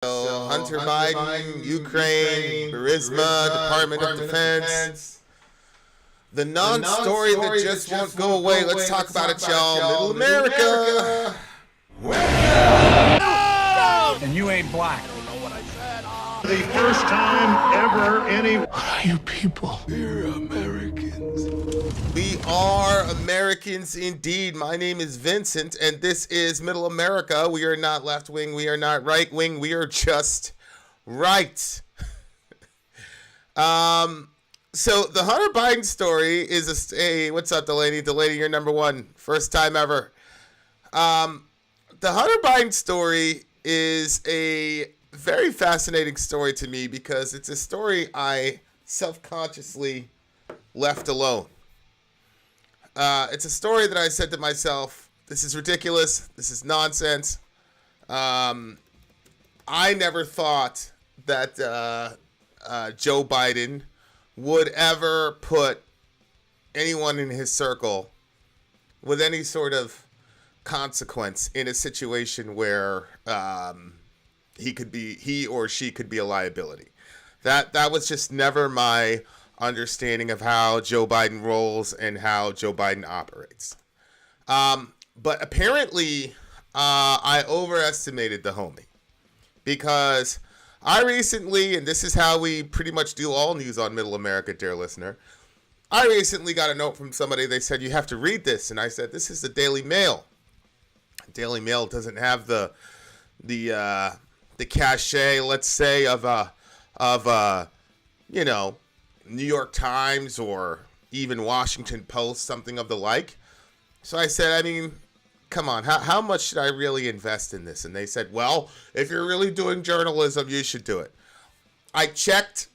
So Hunter Biden, Ukraine, Burisma, Department of Defense. The non-story that just won't go away. Let's talk about it, y'all. Middle America. And you ain't black. The first time ever any... What are you people? We're Americans. We are Americans indeed. My name is Vincent, and this is Middle America. We are not left wing. We are not right wing. We are just right. So the Hunter Biden story is a what's up, Delaney? Delaney, you're number one. First time ever. The Hunter Biden story is a very fascinating story to me because it's a story I self-consciously left alone. It's a story that I said to myself, this is ridiculous. This is nonsense. I never thought that Joe Biden would ever put anyone in his circle with any sort of consequence in a situation where he or she could be a liability. That was just never my understanding of how Joe Biden rolls and how Joe Biden operates. But apparently, I overestimated the homie because I recently, and this is how we pretty much do all news on Middle America, dear listener, I recently got a note from somebody. They said, you have to read this. And I said, this is the Daily Mail. Daily Mail doesn't have the cachet, let's say, of New York Times or even Washington Post, something of the like. So I said, I mean, come on, how much should I really invest in this? And they said, well, if you're really doing journalism, you should do it. I checked.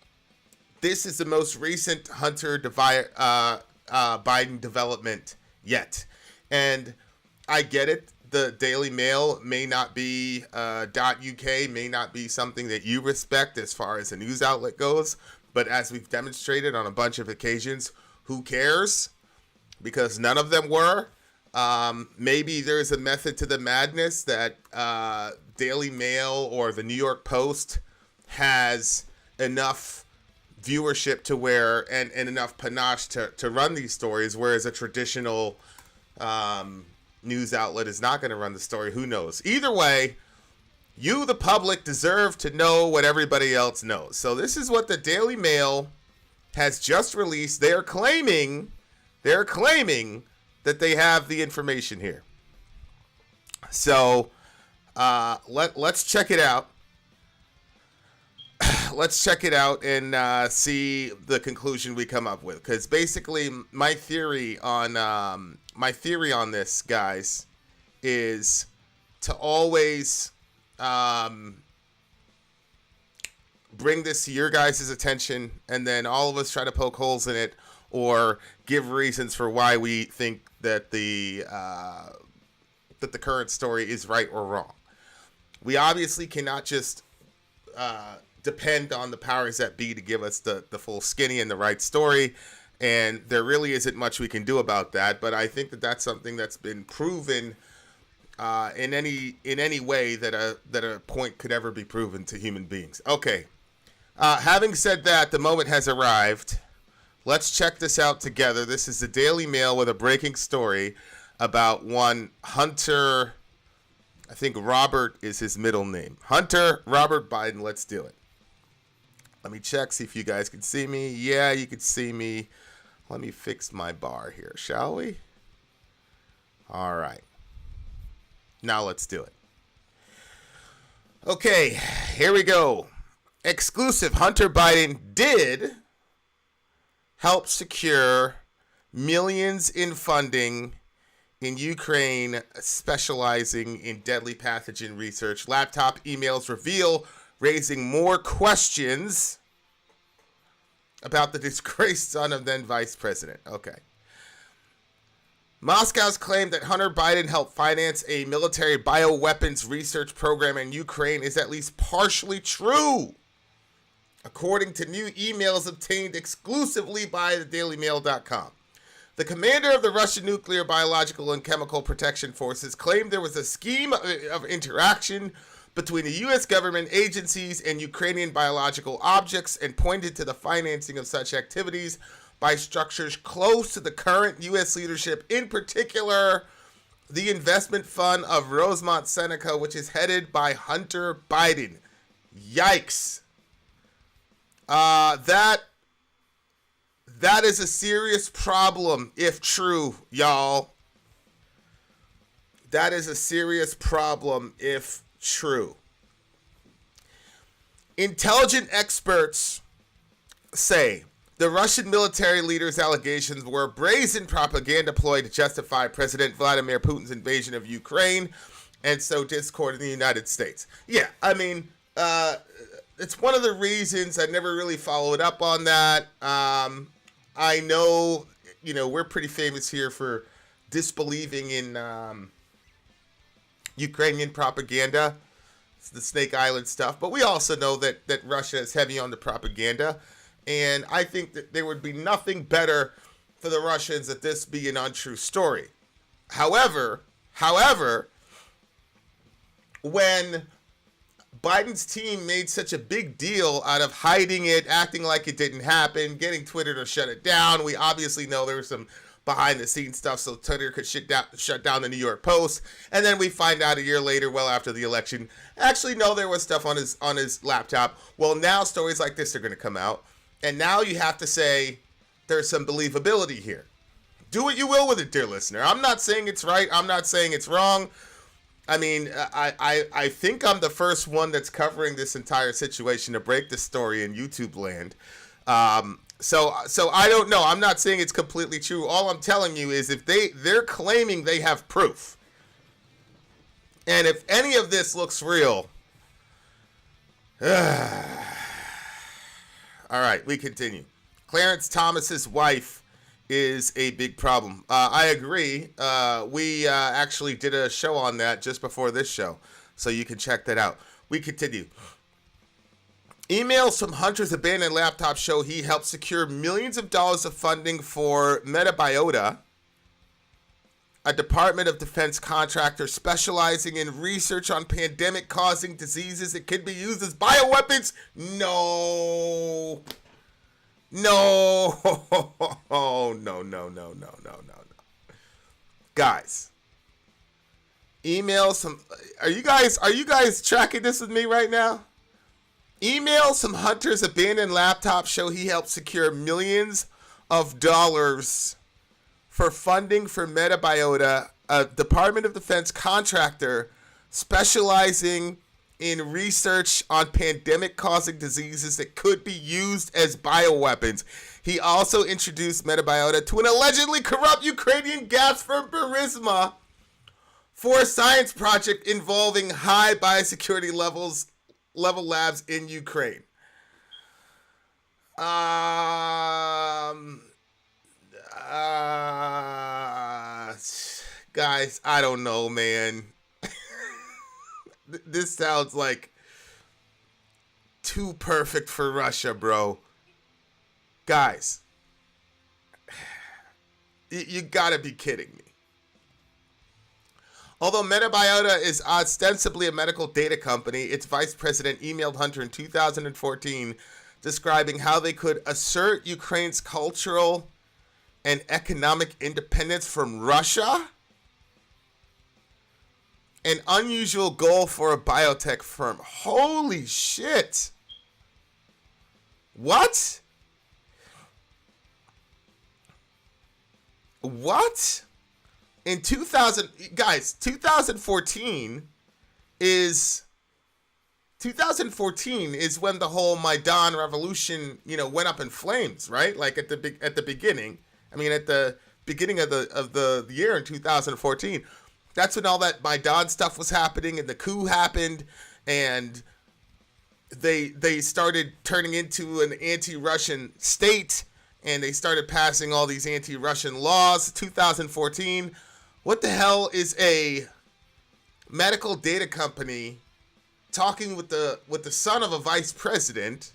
This is the most recent Hunter Biden development yet. And I get it. The Daily Mail may not be .uk, may not be something that you respect as far as a news outlet goes. But as we've demonstrated on a bunch of occasions, who cares? Because none of them were. Maybe there's a method to the madness that Daily Mail or the New York Post has enough viewership to where and enough panache to run these stories, whereas a traditional news outlet is not going to run the story. Who knows? Either way, you, the public, deserve to know what everybody else knows. So this is what the Daily Mail has just released. They're claiming that they have the information here. So let's check it out. Let's check it out and see the conclusion we come up with. Because basically, my theory on this, guys, is to always bring this to your guys' attention, and then all of us try to poke holes in it or give reasons for why we think that the current story is right or wrong. We obviously cannot just depend on the powers that be to give us the full skinny and the right story, and there really isn't much we can do about that. But I think that that's something that's been proven in any way that a point could ever be proven to human beings. Okay, having said that, the moment has arrived. Let's check this out together. This is the Daily Mail with a breaking story about one Hunter. I think Robert is his middle name. Hunter Robert Biden. Let's do it. Let me check, see if you guys can see me. Yeah, you can see me. Let me fix my bar here, shall we? All right. Now let's do it. Okay, here we go. Exclusive. Hunter Biden did help secure millions in funding in Ukraine, specializing in deadly pathogen research. Laptop emails reveal raising more questions about the disgraced son of then vice president. Okay. Moscow's claim that Hunter Biden helped finance a military bioweapons research program in Ukraine is at least partially true, according to new emails obtained exclusively by thedailymail.com. The commander of the Russian Nuclear, Biological, and Chemical Protection Forces claimed there was a scheme of interaction between the U.S. government agencies and Ukrainian biological objects, and pointed to the financing of such activities by structures close to the current U.S. leadership, in particular the investment fund of Rosemont Seneca, which is headed by Hunter Biden. Yikes. That is a serious problem if true, y'all. That is a serious problem if true. Intelligent experts say the Russian military leader's allegations were brazen propaganda ploy to justify President Vladimir Putin's invasion of Ukraine and sow discord in the United States. Yeah, I mean, it's one of the reasons I never really followed up on that. I know, we're pretty famous here for disbelieving in Ukrainian propaganda. It's the Snake Island stuff. But we also know that Russia is heavy on the propaganda. And I think that there would be nothing better for the Russians that this be an untrue story. However, when Biden's team made such a big deal out of hiding it, acting like it didn't happen, getting Twitter to shut it down, we obviously know there was some behind-the-scenes stuff so Twitter could shut down the New York Post, and then we find out a year later, well after the election, actually no, there was stuff on his laptop. Well, now stories like this are going to come out, and now you have to say there's some believability here. Do what you will with it, dear listener. I'm not saying it's right. I'm not saying it's wrong. I mean, I think I'm the first one that's covering this entire situation to break the story in YouTube land. So I don't know. I'm not saying it's completely true. All I'm telling you is if they're claiming they have proof, and if any of this looks real, all right, we continue. Clarence Thomas's wife is a big problem. I agree. We actually did a show on that just before this show, so you can check that out. We continue. Emails from Hunter's abandoned laptop show he helped secure millions of dollars of funding for Metabiota, a Department of Defense contractor specializing in research on pandemic-causing diseases that could be used as bioweapons. No. Guys, emails from, are you guys tracking this with me right now? Emails from Hunter's abandoned laptop show he helped secure millions of dollars for funding for Metabiota, a Department of Defense contractor specializing in research on pandemic-causing diseases that could be used as bioweapons. He also introduced Metabiota to an allegedly corrupt Ukrainian gas firm Burisma for a science project involving high biosecurity level labs in Ukraine. Guys, I don't know, man. This sounds like too perfect for Russia, bro. Guys, you gotta be kidding me. Although Metabiota is ostensibly a medical data company, its vice president emailed Hunter in 2014 describing how they could assert Ukraine's cultural and economic independence from Russia. An unusual goal for a biotech firm. Holy shit. What? In 2014 is when the whole Maidan revolution, went up in flames, right? Like at the beginning. I mean, at the beginning of the year in 2014. That's when all that Maidan stuff was happening, and the coup happened, and they started turning into an anti-Russian state, and they started passing all these anti-Russian laws. 2014. What the hell is a medical data company talking with the son of a vice president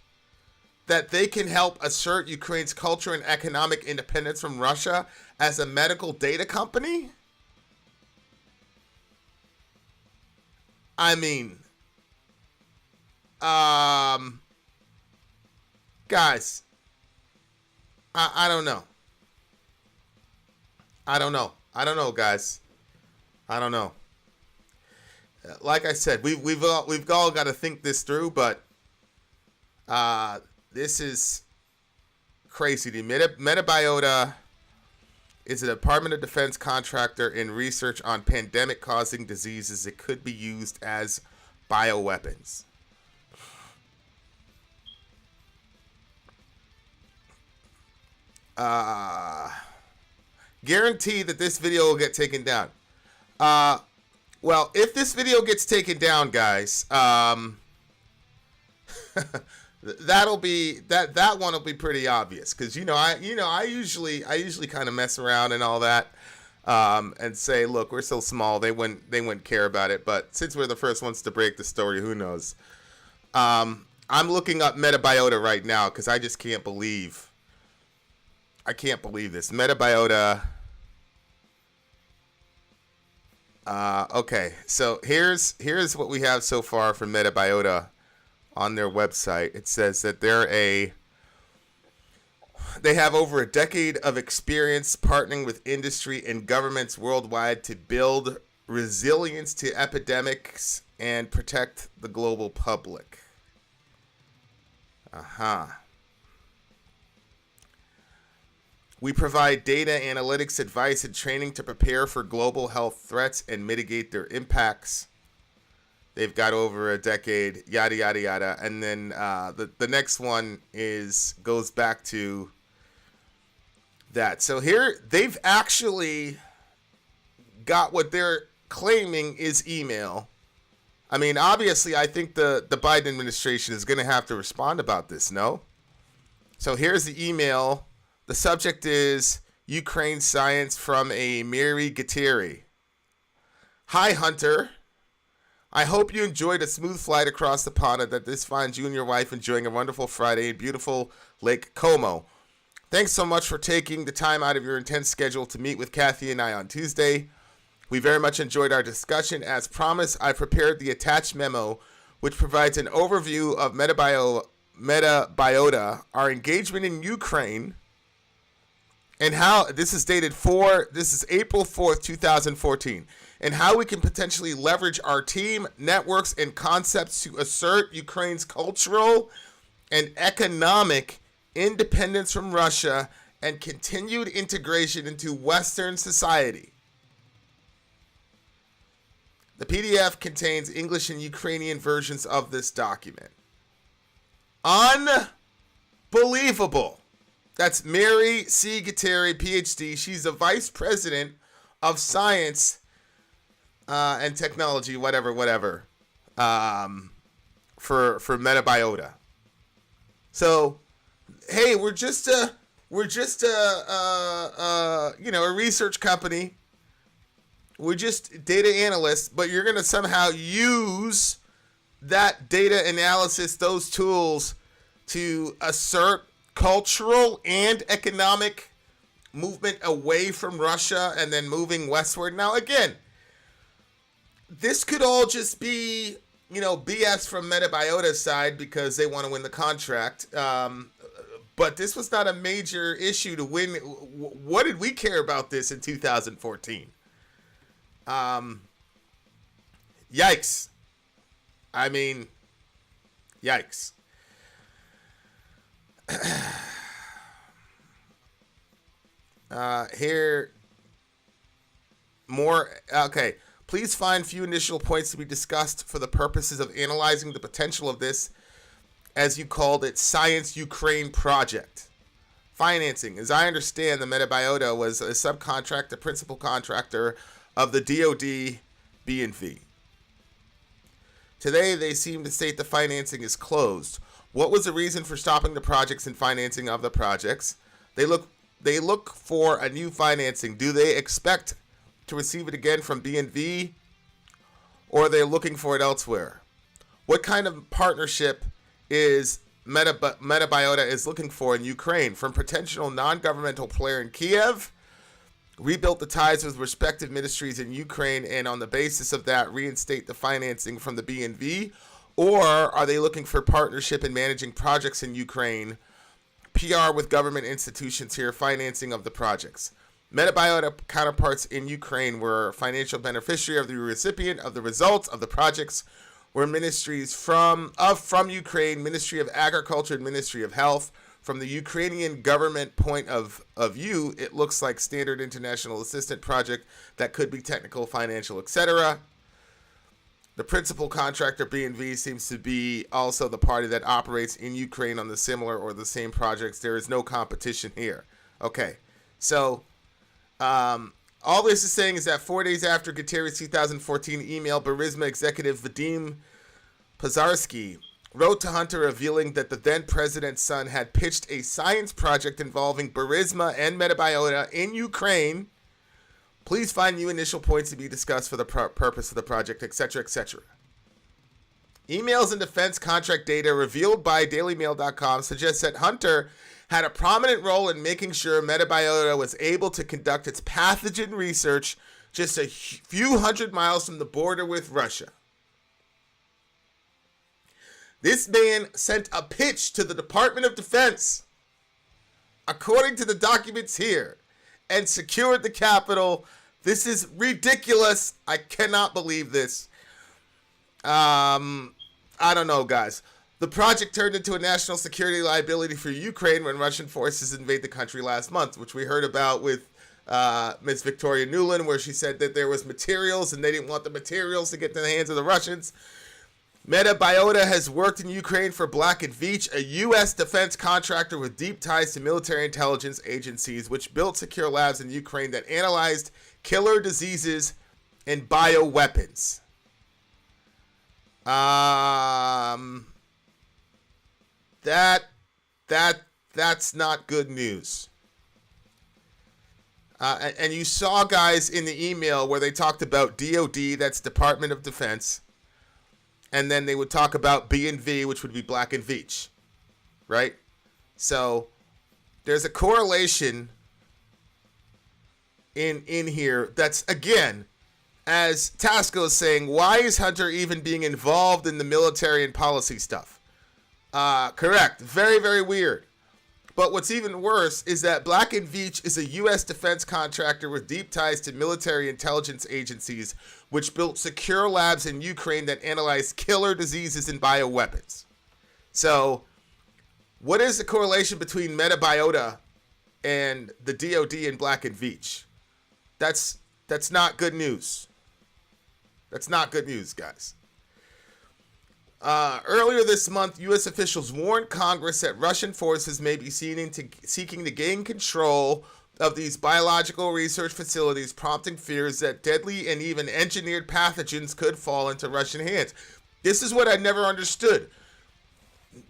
that they can help assert Ukraine's culture and economic independence from Russia as a medical data company? I mean, Guys, I don't know. I don't know, guys. I don't know. Like I said, we've all got to think this through, but this is crazy. The Metabiota is a Department of Defense contractor in research on pandemic-causing diseases that could be used as bioweapons. Guarantee that this video will get taken down. Well, if this video gets taken down, guys, that'll be that one will be pretty obvious, because I usually kind of mess around and all that, and say, look, we're so small they wouldn't care about it. But since we're the first ones to break the story, who knows? I'm looking up Metabiota right now because I just can't believe this. Metabiota. Okay, so here's what we have so far from Metabiota on their website. It says that they have over a decade of experience partnering with industry and governments worldwide to build resilience to epidemics and protect the global public. We provide data analytics advice and training to prepare for global health threats and mitigate their impacts. They've got over a decade, yada, yada, yada. And then the next one goes back to that. So here, they've actually got what they're claiming is email. I mean, obviously, I think the Biden administration is going to have to respond about this, no? So here's the email. The subject is Ukraine Science from a Mary Gatteri. Hi, Hunter. I hope you enjoyed a smooth flight across the pond and that this finds you and your wife enjoying a wonderful Friday in beautiful Lake Como. Thanks so much for taking the time out of your intense schedule to meet with Kathy and I on Tuesday. We very much enjoyed our discussion. As promised, I prepared the attached memo, which provides an overview of Metabiota, our engagement in Ukraine, and how this is April 4th, 2014, and how we can potentially leverage our team, networks, and concepts to assert Ukraine's cultural and economic independence from Russia and continued integration into Western society. The PDF contains English and Ukrainian versions of this document. Unbelievable. That's Mary C. Gatteri, PhD. She's the Vice President of Science and Technology, whatever, for Metabiota. So, hey, we're just a research company. We're just data analysts, but you're gonna somehow use that data analysis, those tools, to assert cultural and economic movement away from Russia and then moving westward. Now, again, this could all just be, BS from Metabiota's side because they want to win the contract. But this was not a major issue to win. What did we care about this in 2014? Yikes. I mean, yikes. Here, more. Okay, please find few initial points to be discussed for the purposes of analyzing the potential of this, as you called it, Science Ukraine project. Financing. As I understand, the Metabiota was a subcontractor, principal contractor of the DOD B&V. Today, they seem to state the financing is closed. What was the reason for stopping the projects and financing of the projects? They look for a new financing. Do they expect to receive it again from B&V, or are they looking for it elsewhere? What kind of partnership is Metabiota is looking for in Ukraine? From potential non-governmental player in Kiev, rebuilt the ties with respective ministries in Ukraine, and on the basis of that, reinstate the financing from the B&V, Or are they looking for partnership in managing projects in Ukraine, PR with government institutions here, financing of the projects? Metabiota counterparts in Ukraine were financial beneficiary of the recipient of the results of the projects were ministries from Ukraine, Ministry of Agriculture and Ministry of Health. From the Ukrainian government point of view, it looks like standard international assistance project that could be technical, financial, etc. The principal contractor, B&V, seems to be also the party that operates in Ukraine on the similar or the same projects. There is no competition here. Okay, so all this is saying is that 4 days after Guterres' 2014 email, Burisma executive Vadim Pozharsky wrote to Hunter revealing that the then president's son had pitched a science project involving Burisma and Metabiota in Ukraine. Please find new initial points to be discussed for the purpose of the project, etc., etc. Emails and defense contract data revealed by DailyMail.com suggests that Hunter had a prominent role in making sure Metabiota was able to conduct its pathogen research just a few hundred miles from the border with Russia. This man sent a pitch to the Department of Defense, according to the documents here, and secured the capital. This is ridiculous. I cannot believe this. I don't know, guys. The project turned into a national security liability for Ukraine when Russian forces invaded the country last month, which we heard about with Ms. Victoria Nuland, where she said that there was materials and they didn't want the materials to get to the hands of the Russians. Metabiota has worked in Ukraine for Black & Veatch, a U.S. defense contractor with deep ties to military intelligence agencies, which built secure labs in Ukraine that analyzed killer diseases and bioweapons. That's not good news. And you saw, guys, in the email where they talked about DOD, that's Department of Defense, and then they would talk about B&V, which would be Black & Veatch, right? So there's a correlation in here that's, again, as Tasco is saying, why is Hunter even being involved in the military and policy stuff? Correct. Very, very weird. But what's even worse is that Black & Veatch is a U.S. defense contractor with deep ties to military intelligence agencies, which built secure labs in Ukraine that analyze killer diseases and bioweapons. So, what is the correlation between Metabiota and the DOD and Black & Veatch? That's not good news. That's not good news, guys. Earlier this month, U.S. officials warned Congress that Russian forces may be seeking to gain control of these biological research facilities, prompting fears that deadly and even engineered pathogens could fall into Russian hands. This is what I never understood.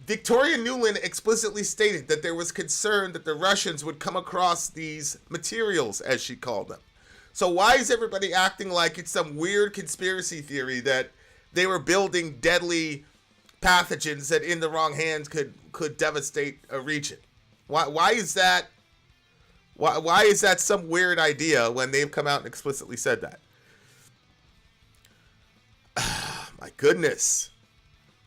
Victoria Nuland explicitly stated that there was concern that the Russians would come across these materials, as she called them. So why is everybody acting like it's some weird conspiracy theory that they were building deadly pathogens that in the wrong hands could devastate a region? Why is that? Why is that some weird idea when they've come out and explicitly said that? My goodness.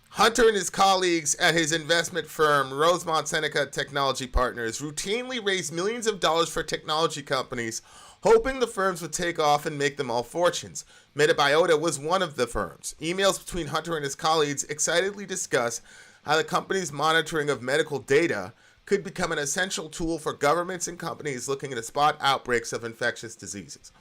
Hunter and his colleagues at his investment firm, Rosemont Seneca Technology Partners, routinely raise millions of dollars for technology companies, hoping the firms would take off and make them all fortunes. Metabiota was one of the firms. Emails between Hunter and his colleagues excitedly discuss how the company's monitoring of medical data could become an essential tool for governments and companies looking to spot outbreaks of infectious diseases.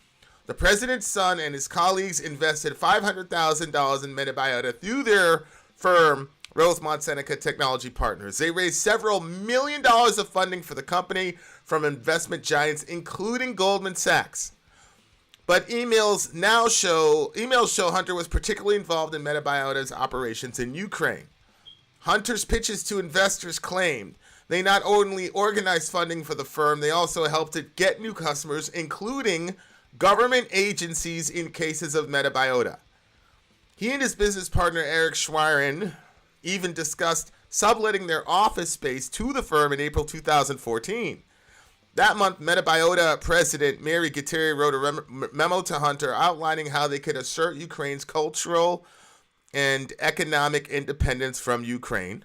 The president's son and his colleagues invested $500,000 in Metabiota through their firm, Rosemont Seneca Technology Partners. They raised several $1 million of funding for the company from investment giants, including Goldman Sachs. But emails show Hunter was particularly involved in Metabiota's operations in Ukraine. Hunter's pitches to investors claimed they not only organized funding for the firm, they also helped it get new customers, including government agencies in cases of Metabiota. He and his business partner, Eric Schwerin, even discussed subletting their office space to the firm in April 2014. That month, Metabiota President Mary Guterres wrote a memo to Hunter outlining how they could assert Ukraine's cultural and economic independence from Ukraine.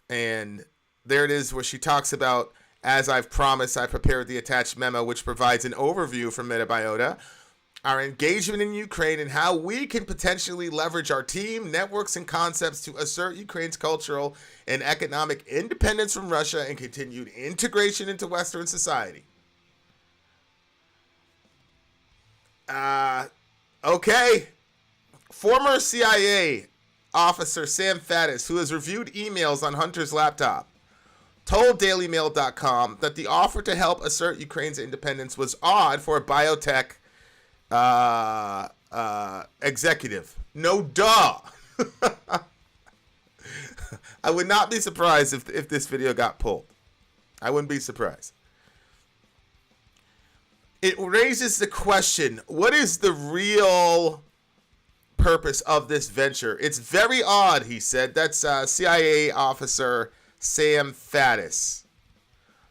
And there it is where she talks about, as I've promised, I prepared the attached memo, which provides an overview from Metabiota, our engagement in Ukraine, and how we can potentially leverage our team, networks, and concepts to assert Ukraine's cultural and economic independence from Russia and continued integration into Western society. Okay. Former CIA officer Sam Faddis, who has reviewed emails on Hunter's laptop, told DailyMail.com that the offer to help assert Ukraine's independence was odd for a biotech executive. No duh. I would not be surprised if this video got pulled. I wouldn't be surprised. It raises the question, what is the real purpose of this venture? It's very odd, he said. That's CIA officer Sam Faddis.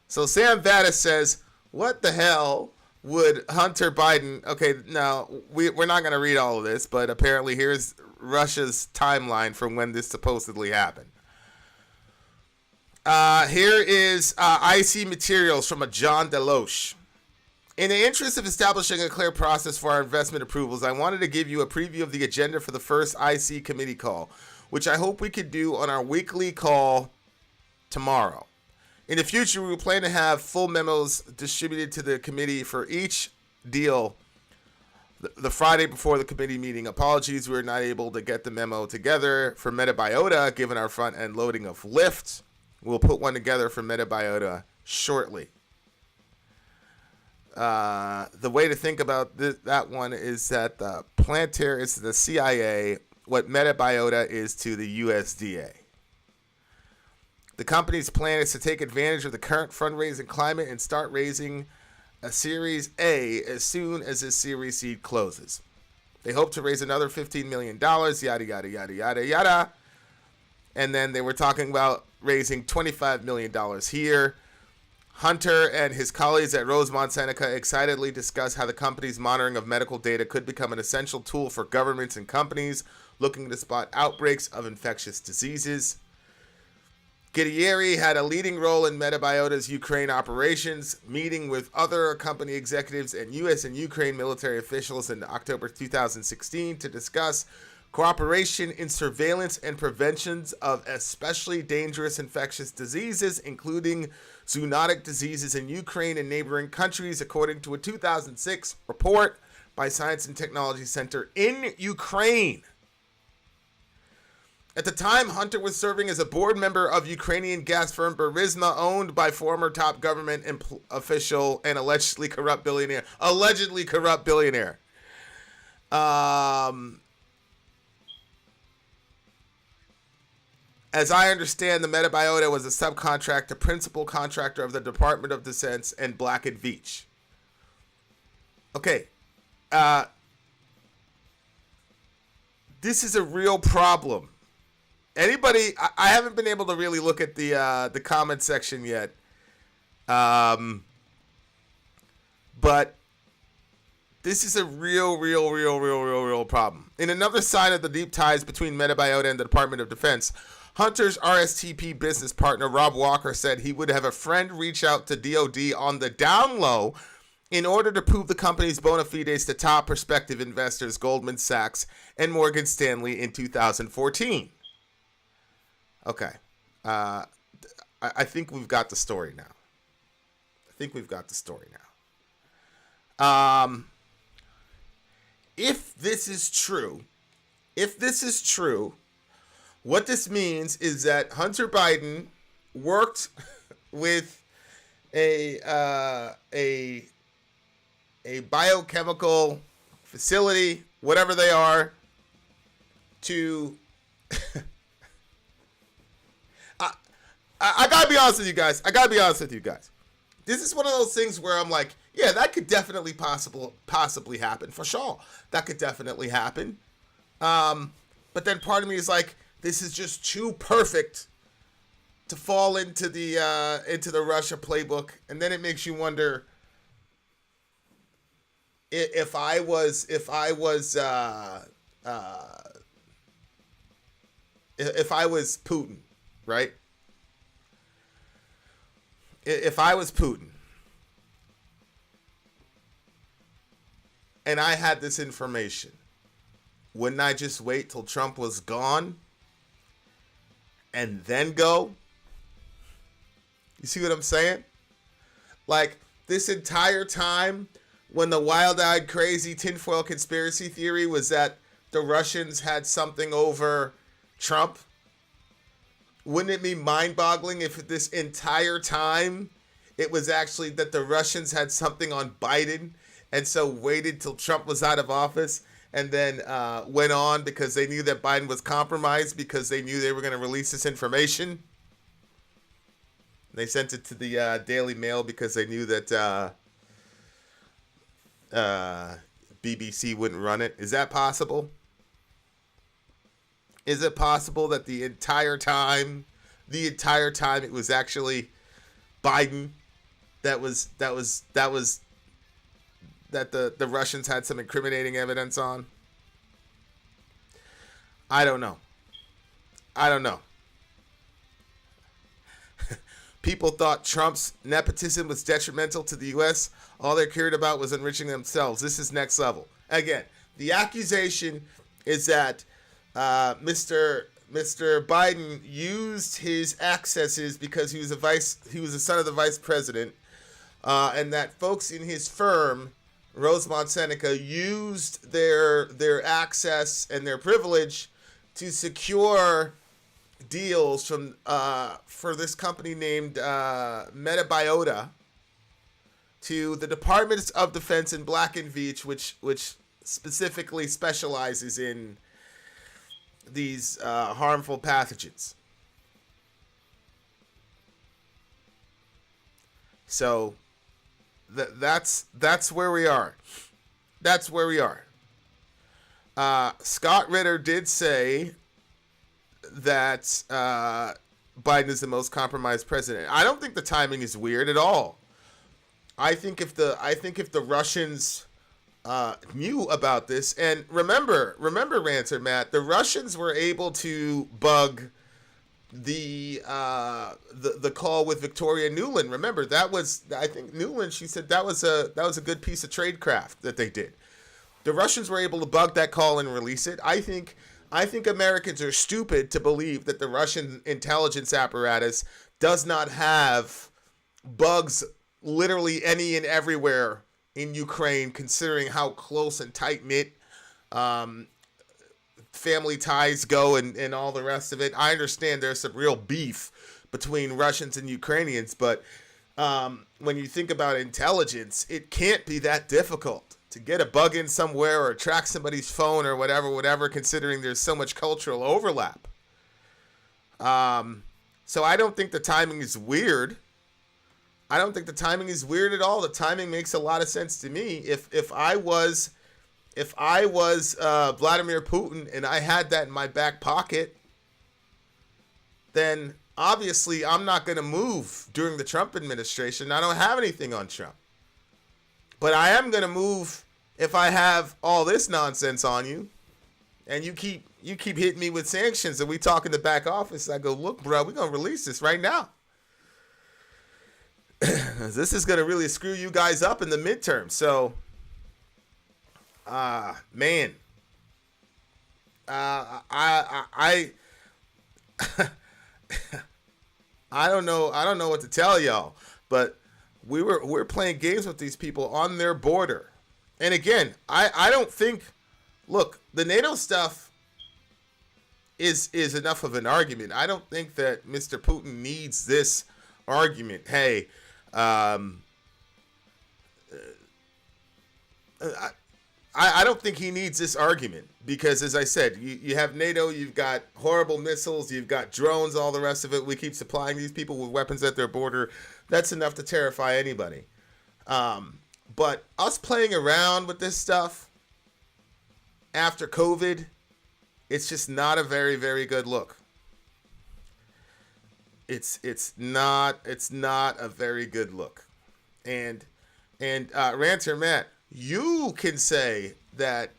So Sam Faddis says, what the hell would Hunter Biden... Okay, now, we're not going to read all of this, but apparently here's Russia's timeline from when this supposedly happened. Here is IC materials from a John Deloche. In the interest of establishing a clear process for our investment approvals, I wanted to give you a preview of the agenda for the first IC committee call, which I hope we could do on our weekly call tomorrow. In the future, we will plan to have full memos distributed to the committee for each deal the Friday before the committee meeting. Apologies, we were not able to get the memo together for Metabiota, given our front-end loading of Lyft. We'll put one together for Metabiota shortly. The way to think about that one is that the Plantair is to the CIA what Metabiota is to the USDA. The company's plan is to take advantage of the current fundraising climate and start raising a Series A as soon as this Series C closes. They hope to raise another $15 million, yada, yada, yada, yada, yada. And then they were talking about raising $25 million here. Hunter and his colleagues at Rosemont Seneca excitedly discuss how the company's monitoring of medical data could become an essential tool for governments and companies looking to spot outbreaks of infectious diseases. Gidieri had a leading role in Metabiota's Ukraine operations, meeting with other company executives and U.S. and Ukraine military officials in October 2016 to discuss cooperation in surveillance and preventions of especially dangerous infectious diseases, including zoonotic diseases in Ukraine and neighboring countries, according to a 2006 report by Science and Technology Center in Ukraine. At the time, Hunter was serving as a board member of Ukrainian gas firm Burisma, owned by former top government official and allegedly corrupt billionaire. As I understand, the Metabiota was a subcontractor, principal contractor of the Department of Defense and Black & Veatch. Okay. This is a real problem. Anybody, I haven't been able to really look at the comment section yet. But this is a real problem. In another sign of the deep ties between Metabiota and the Department of Defense, Hunter's RSTP business partner, Rob Walker, said he would have a friend reach out to DOD on the down low in order to prove the company's bona fides to top prospective investors Goldman Sachs and Morgan Stanley in 2014. Okay. I think we've got the story now. If this is true, what this means is that Hunter Biden worked with a biochemical facility, whatever they are, to I gotta be honest with you guys. This is one of those things where I'm like, yeah, that could definitely possibly happen. For sure. That could definitely happen. But then part of me is like, this is just too perfect to fall into the Russia playbook. And then it makes you wonder if I was if I was Putin, right? If I was Putin and I had this information, wouldn't I just wait till Trump was gone and then go? You see what I'm saying? Like, this entire time when the wild-eyed, crazy tinfoil conspiracy theory was that the Russians had something over Trump, wouldn't it be mind-boggling if this entire time it was actually that the Russians had something on Biden and so waited till Trump was out of office and then went on because they knew that Biden was compromised because they knew they were going to release this information? They sent it to the Daily Mail because they knew that BBC wouldn't run it. Is that possible? Is it possible that the entire time it was actually Biden that the Russians had some incriminating evidence on? I don't know. People thought Trump's nepotism was detrimental to the U.S. All they cared about was enriching themselves. This is next level. Again, the accusation is that Mr. Biden used his accesses because he was the son of the vice president, and that folks in his firm, Rosemont Seneca, used their access and their privilege to secure deals from for this company named Metabiota to the Department of Defense in Black and Veatch, which specifically specializes in these harmful pathogens. So that's where we are. That's where we are. Scott Ritter did say that Biden is the most compromised president. I don't think the timing is weird at all. I think if the Russians knew about this, and remember, Ranter Matt, the Russians were able to bug the call with Victoria Nuland. Remember, that was, I think Nuland, she said that was a good piece of tradecraft that they did. The Russians were able to bug that call and release it. I think Americans are stupid to believe that the Russian intelligence apparatus does not have bugs literally any and everywhere in Ukraine, considering how close and tight-knit family ties go and all the rest of it. I understand there's some real beef between Russians and Ukrainians, but when you think about intelligence, it can't be that difficult to get a bug in somewhere or track somebody's phone or whatever, considering there's so much cultural overlap. So I don't think the timing is weird. I don't think the timing is weird at all. The timing makes a lot of sense to me. If I was Vladimir Putin and I had that in my back pocket, then obviously I'm not going to move during the Trump administration. I don't have anything on Trump. But I am going to move if I have all this nonsense on you and you keep hitting me with sanctions and we talk in the back office. I go, look, bro, we're going to release this right now. This is going to really screw you guys up in the midterm. So, man, I don't know what to tell y'all, but we're playing games with these people on their border. And again, I don't think, look, the NATO stuff is enough of an argument. I don't think that Mr. Putin needs this argument. Hey, I don't think he needs this argument because, as I said, you have NATO, you've got horrible missiles, you've got drones, all the rest of it. We keep supplying these people with weapons at their border. That's enough to terrify anybody. But us playing around with this stuff after COVID, it's just not a very, very good look. It's not a very good look. And Ranter Matt, you can say that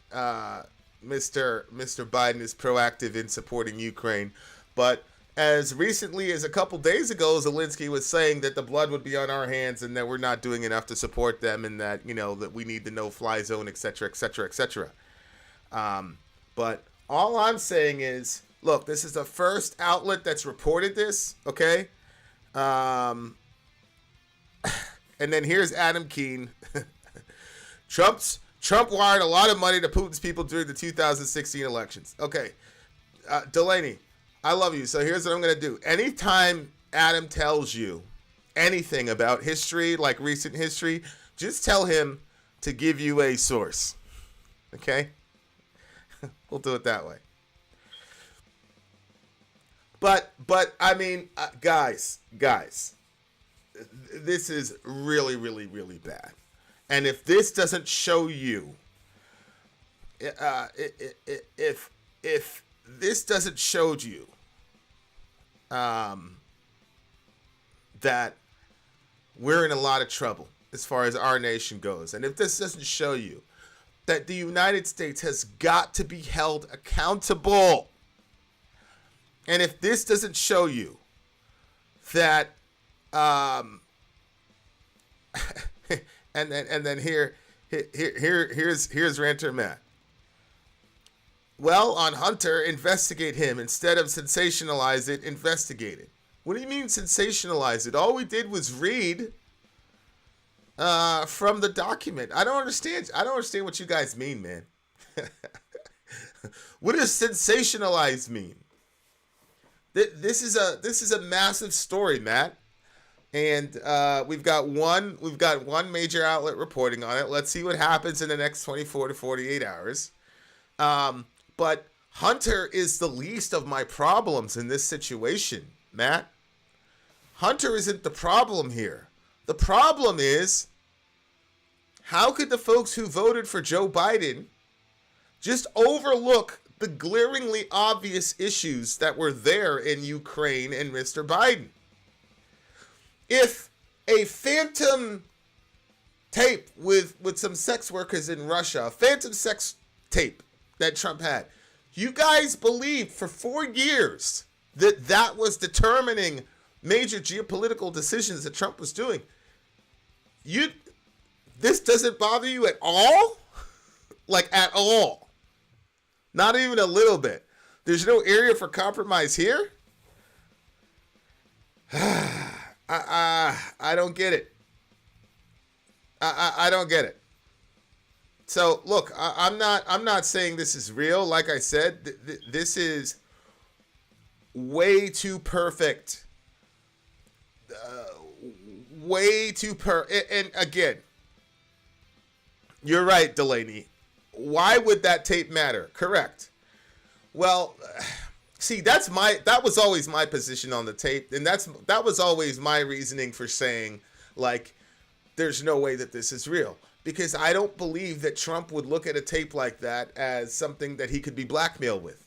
Mr. Biden is proactive in supporting Ukraine, but as recently as a couple days ago, Zelensky was saying that the blood would be on our hands and that we're not doing enough to support them, and that, you know, that we need the no-fly zone, etc., etc., etc. But all I'm saying is, look, this is the first outlet that's reported this, okay? And then here's Adam Keene. Trump wired a lot of money to Putin's people during the 2016 elections. Okay, Delaney, I love you. So here's what I'm going to do. Anytime Adam tells you anything about history, like recent history, just tell him to give you a source. Okay? We'll do it that way. But I mean, guys, this is really, really, really bad. And if this doesn't show you, if this doesn't show you that we're in a lot of trouble as far as our nation goes, and if this doesn't show you that the United States has got to be held accountable, and if this doesn't show you that, and then here's Ranter Matt. Well, on Hunter, investigate him. Instead of sensationalize it, investigate it. What do you mean sensationalize it? All we did was read from the document. I don't understand what you guys mean, man. What does sensationalize mean? This is a massive story, Matt. And we've got one major outlet reporting on it. Let's see what happens in the next 24 to 48 hours. But Hunter is the least of my problems in this situation, Matt. Hunter isn't the problem here. The problem is, how could the folks who voted for Joe Biden just overlook the glaringly obvious issues that were there in Ukraine and Mr. Biden? If a phantom tape with some sex workers in Russia, a phantom sex tape that Trump had, you guys believed for 4 years that was determining major geopolitical decisions that Trump was doing. This doesn't bother you at all? Like, at all? Not even a little bit. There's no area for compromise here? I don't get it. I don't get it. So look, I'm not saying this is real. Like I said, this is way too perfect. And again, you're right, Delaney. Why would that tape matter? Correct. Well, see, that was always my position on the tape, and that was always my reasoning for saying, like, there's no way that this is real, because I don't believe that Trump would look at a tape like that as something that he could be blackmailed with.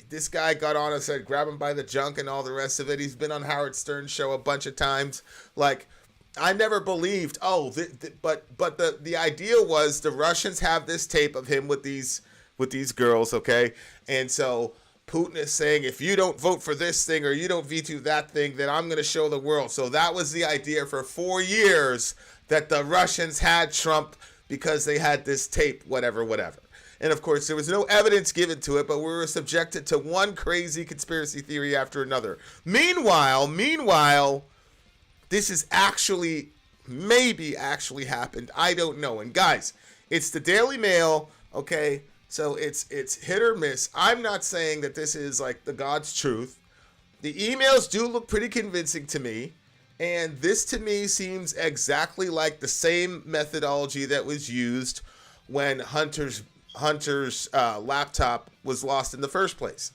This guy got on and said, grab him by the junk and all the rest of it. He's been on Howard Stern's show a bunch of times. Like, I never believed, but the idea was the Russians have this tape of him with these girls, okay? And so Putin is saying, if you don't vote for this thing or you don't veto that thing, then I'm going to show the world. So that was the idea for 4 years, that the Russians had Trump because they had this tape, whatever. And of course, there was no evidence given to it, but we were subjected to one crazy conspiracy theory after another. Meanwhile, this is maybe actually happened. I don't know. And guys, it's the Daily Mail, okay? So it's hit or miss. I'm not saying that this is like the God's truth. The emails do look pretty convincing to me. And this to me seems exactly like the same methodology that was used when Hunter's laptop was lost in the first place.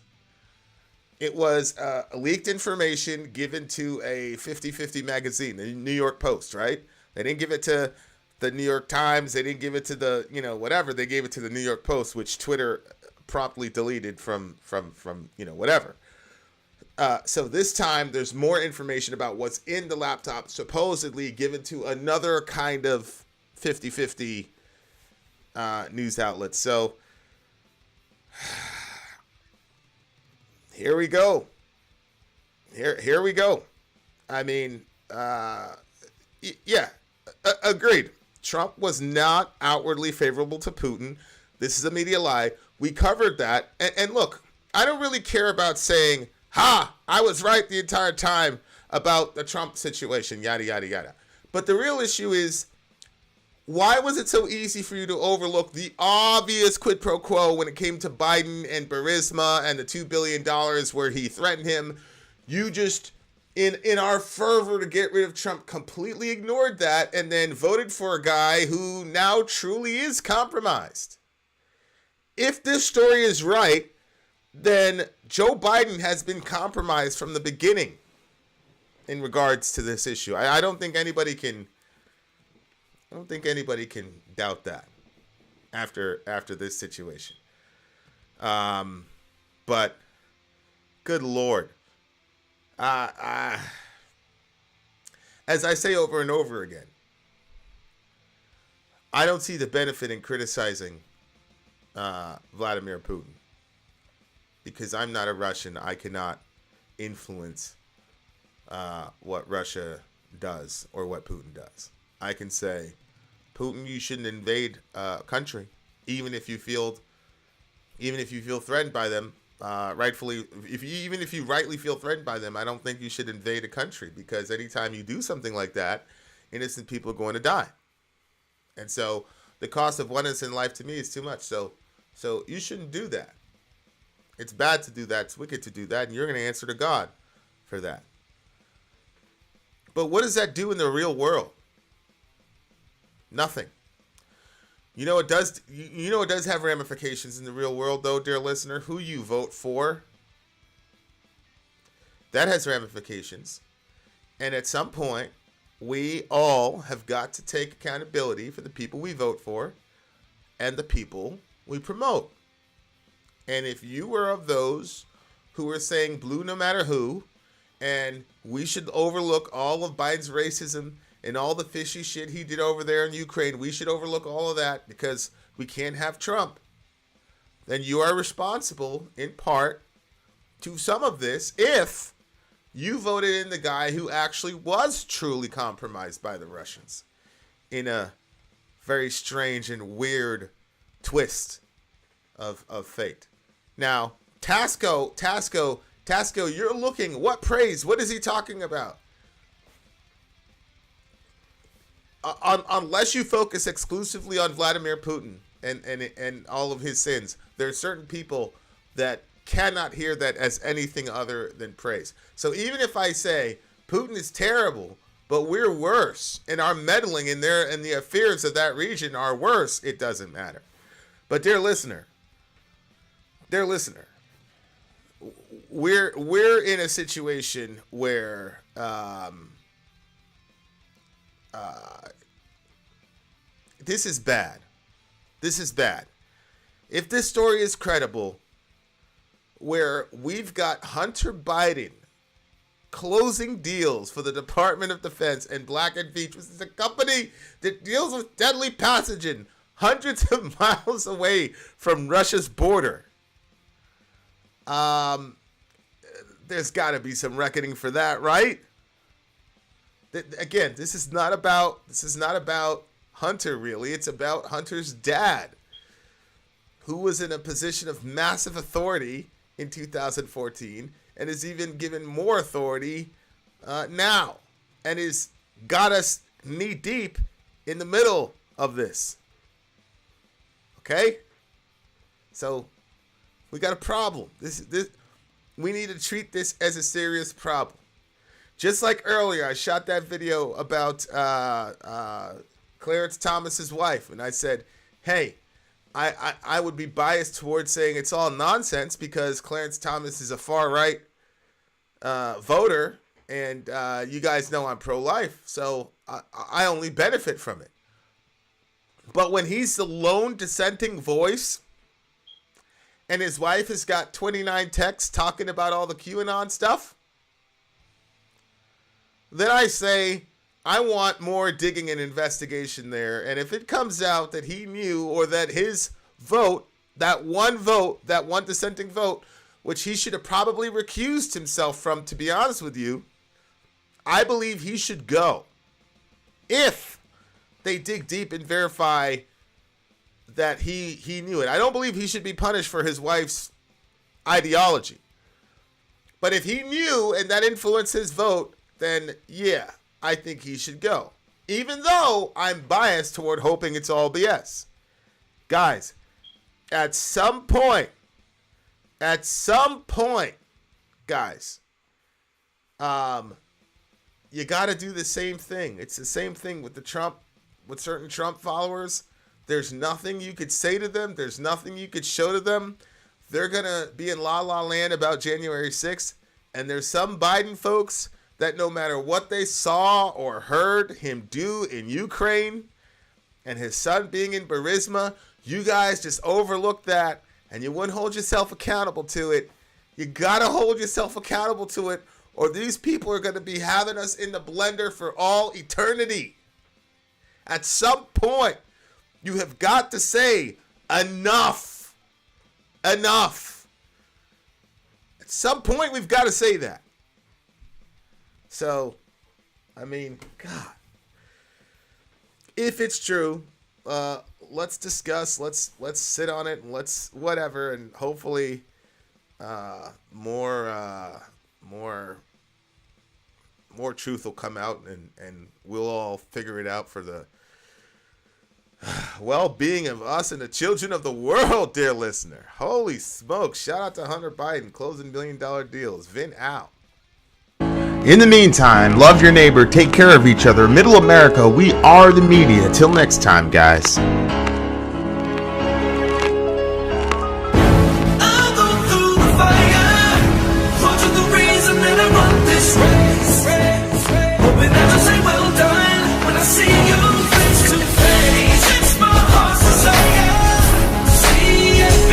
It was leaked information given to a 50-50 magazine, the New York Post, right? They didn't give it to the New York Times. They didn't give it to the, whatever. They gave it to the New York Post, which Twitter promptly deleted from whatever. So this time there's more information about what's in the laptop, supposedly given to another kind of 50-50 news outlet. So Here we go. Here we go. I mean, agreed. Trump was not outwardly favorable to Putin. This is a media lie. We covered that. And look, I don't really care about saying, I was right the entire time about the Trump situation, yada, yada, yada. But the real issue is, why was it so easy for you to overlook the obvious quid pro quo when it came to Biden and Burisma and the $2 billion where he threatened him? You just, in our fervor to get rid of Trump, completely ignored that and then voted for a guy who now truly is compromised. If this story is right, then Joe Biden has been compromised from the beginning in regards to this issue. I don't think anybody can doubt that after this situation. But good Lord. As I say over and over again, I don't see the benefit in criticizing Vladimir Putin, because I'm not a Russian. I cannot influence what Russia does or what Putin does. I can say, Putin, you shouldn't invade a country, even if you feel threatened by them. Even if you rightly feel threatened by them, I don't think you should invade a country, because anytime you do something like that, innocent people are going to die. And so the cost of one innocent life to me is too much. So you shouldn't do that. It's bad to do that. It's wicked to do that. And you're going to answer to God for that. But what does that do in the real world? Nothing. You know it does. You know it does have ramifications in the real world, though, dear listener. Who you vote for, that has ramifications. And at some point, we all have got to take accountability for the people we vote for and the people we promote. And if you were of those who were saying blue no matter who, and we should overlook all of Biden's racism and all the fishy shit he did over there in Ukraine, we should overlook all of that because we can't have Trump, then you are responsible in part to some of this if you voted in the guy who actually was truly compromised by the Russians in a very strange and weird twist of fate. Now, Tasco, you're looking, what praise? What is he talking about? Unless you focus exclusively on Vladimir Putin and all of his sins, there are certain people that cannot hear that as anything other than praise. So even if I say Putin is terrible, but we're worse, and our meddling in the affairs of that region are worse, it doesn't matter. But dear listener, we're in a situation where this is bad. This is bad. If this story is credible, where we've got Hunter Biden closing deals for the Department of Defense and Black & Veatch, which is a company that deals with deadly pathogen hundreds of miles away from Russia's border. There's got to be some reckoning for that, right? Again, this is not about Hunter, really. It's about Hunter's dad, who was in a position of massive authority in 2014 and is even given more authority now, and is got us knee deep in the middle of this. Okay? So we got a problem. This we need to treat this as a serious problem. Just like earlier, I shot that video about Clarence Thomas's wife, and I said, hey, I would be biased towards saying it's all nonsense because Clarence Thomas is a far-right voter, and you guys know I'm pro-life, so I only benefit from it. But when he's the lone dissenting voice, and his wife has got 29 texts talking about all the QAnon stuff, then I say, I want more digging and investigation there. And if it comes out that he knew or that his vote that one vote, that one dissenting vote, which he should have probably recused himself from, to be honest with you, I believe he should go. If they dig deep and verify that he knew it. I don't believe he should be punished for his wife's ideology. But if he knew and that influenced his vote, then yeah, I think he should go. Even though I'm biased toward hoping it's all BS. Guys, at some point, guys, you got to do the same thing. It's the same thing with certain Trump followers. There's nothing you could say to them. There's nothing you could show to them. They're going to be in la-la land about January 6th. And there's some Biden folks that no matter what they saw or heard him do in Ukraine and his son being in Burisma, you guys just overlooked that and you wouldn't hold yourself accountable to it. You got to hold yourself accountable to it, or these people are going to be having us in the blender for all eternity. At some point, you have got to say enough. Enough. At some point, we've got to say that. So, I mean, God. If it's true, let's discuss. Let's sit on it and let's whatever, and hopefully, more truth will come out, and we'll all figure it out for the well-being of us and the children of the world, dear listener. Holy smokes. Shout out to Hunter Biden closing $1 million deals. Vin out. In the meantime, love your neighbor, take care of each other. Middle America, we are the media. Till next time, guys.